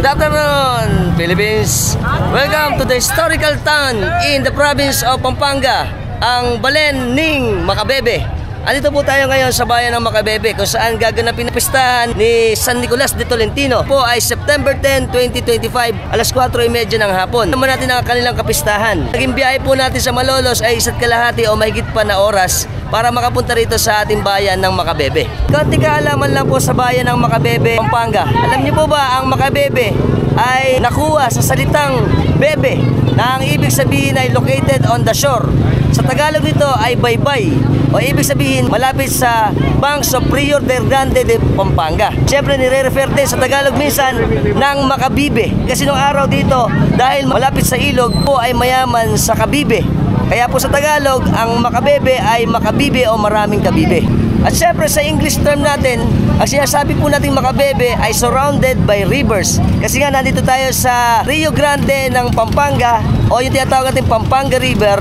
Good afternoon, Philippines! Welcome to the historical town in the province of Pampanga, ang Balen ng Macabebe. Andito po tayo ngayon sa bayan ng Macabebe kung saan gaganapin ang pistahan ni San Nicolas de Tolentino. Po ay September 10, 2025, alas 4:30 ng hapon. Naman natin ang kanilang kapistahan. Naging biyahe po natin sa Malolos ay 1.5 o mahigit pa na oras para makapunta rito sa ating bayan ng Macabebe. Konti kaalaman lang po sa bayan ng Macabebe, Pampanga. Alam niyo po ba ang Macabebe ay nakuha sa salitang bebe na ang ibig sabihin ay located on the shore. Sa Tagalog nito ay baybay o ibig sabihin malapit sa banks of Rio Grande de Pampanga. Siyempre nire-refer din sa Tagalog minsan ng Makabibe kasi nung araw dito dahil malapit sa ilog po ay mayaman sa kabibe. Kaya po sa Tagalog ang Macabebe ay Makabibe o maraming kabibe. At syempre sa English term natin, ang sinasabi po nating Macabebe ay surrounded by rivers. Kasi nga nandito tayo sa Rio Grande ng Pampanga o yung tinatawag natin Pampanga River.